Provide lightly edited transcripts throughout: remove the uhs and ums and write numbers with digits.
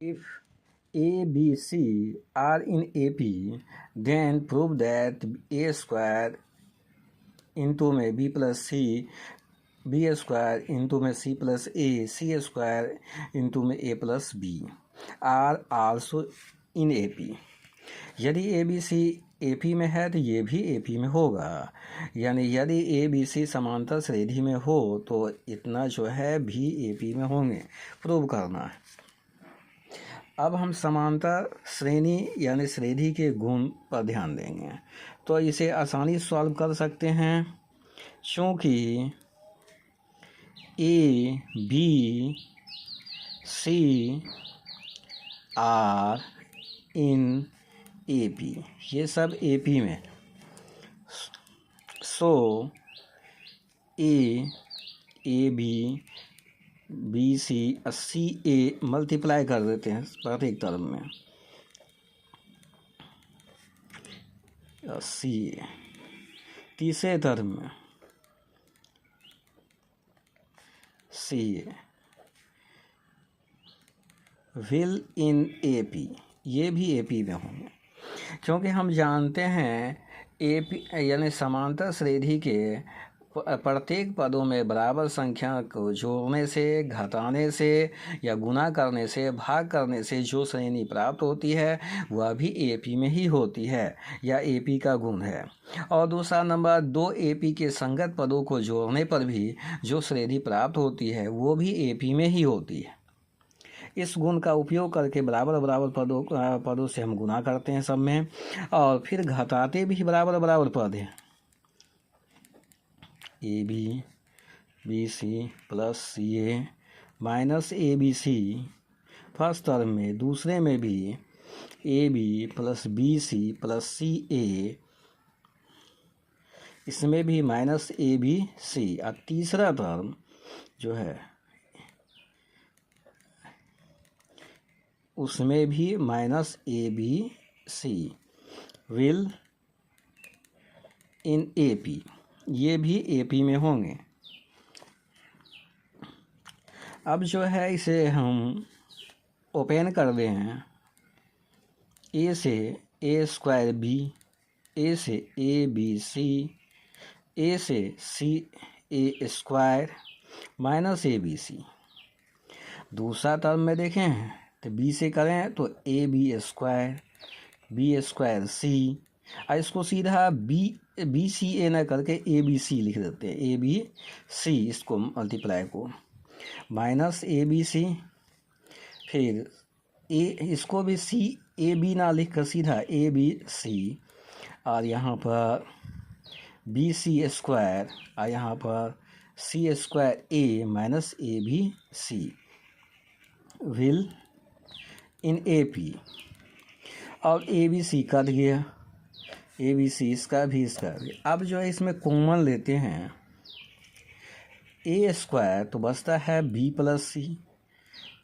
If A, B, C are in AP, then prove that A square into में B plus C, B square into में C plus A, C square into में A plus B are also in AP. यदि A B C AP में है तो ये भी AP में होगा, यानी यदि A B C समांतर श्रेणी में हो तो इतना जो है भी AP में होंगे, प्रूव करना है। अब हम समांतर श्रेणी यानी श्रेणी के गुण पर ध्यान देंगे, तो इसे आसानी से सॉल्व कर सकते हैं, क्योंकि A B C are in AP, ये सब AP में, so A B C A multiply कर देते हैं प्रत्येक टर्म में, C A तीसरे टर्म में C A will in AP, ये भी AP में होंगे, क्योंकि हम जानते हैं AP यानी समांतर श्रेणी के प्रत्येक पदों में बराबर संख्या को जोड़ने से, घटाने से या गुना करने से, भाग करने से जो श्रेणी प्राप्त होती है वह भी AP में ही होती है या AP का गुण है। और दूसरा नंबर, दो AP के संगत पदों को जोड़ने पर भी जो श्रेणी प्राप्त होती है वो भी AP में ही होती है। इस गुण का उपयोग करके बराबर बराबर पदों से हम गुना करते हैं सब में, और फिर घटाते भी बराबर बराबर पद हैं। ABC plus CA minus ABC first term में, दूसरे में भी AB plus BC plus CA, इसमें भी माइनस ABC, और तीसरा टर्म जो है उसमें भी minus ABC will in AP, ये भी AP में होंगे। अब जो है इसे हम ओपन कर दें हैं, A से A स्क्वायर B, A से ABC, A से CA स्क्वायर माइनस ABC। दूसरा टर्म में देखें तो B से करें तो AB square, B square C, और इसको सीधा BCA न करके ABC लिख देते हैं, ABC, इसको मल्टीप्लाई को माइनस ABC, फिर इसको भी CAB ना लिख कर सीधा ABC, और यहाँ पर BC स्क्वायर, और यहाँ पर C square A minus ABC will in AP। और ABC कट गया, ABC इसका भी इसका भी। अब जो है इसमें कॉमन लेते हैं A स्क्वायर, तो बचता है B प्लस C।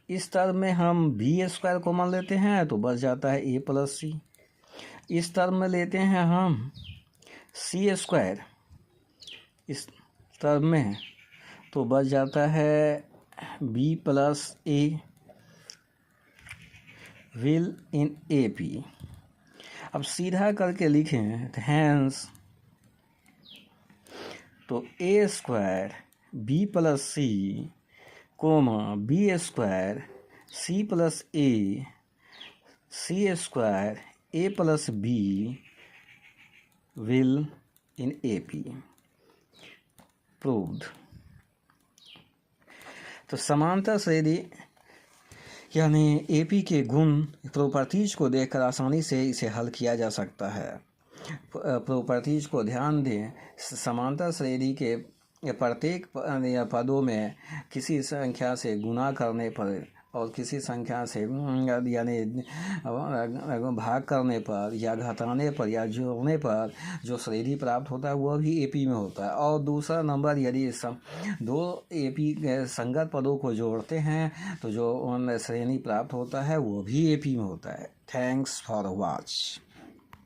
इस टर्म में हम B स्क्वायर कॉमन लेते हैं तो बच जाता है A प्लस C। इस टर्म में लेते हैं हम C स्क्वायर, इस टर्म में तो बच जाता है B plus A will in AP। अब सीधा करके लिखें तो हैंस, तो A square B plus C comma B square C plus A, C square A plus B will in AP proved. तो समांतर श्रेणी यानी AP के गुण प्रॉपर्टीज को देखकर आसानी से इसे हल किया जा सकता है। प्रॉपर्टीज को ध्यान दें, समांतर श्रेणी के प्रत्येक पदों में किसी संख्या से गुना करने पर और किसी संख्या से यानी भाग करने पर या घटाने पर या जोड़ने पर जो श्रेणी प्राप्त होता है वह भी AP में होता है। और दूसरा नंबर, यदि दो AP संगत पदों को जोड़ते हैं तो जो श्रेणी प्राप्त होता है वो भी AP में होता है। Thanks for watch.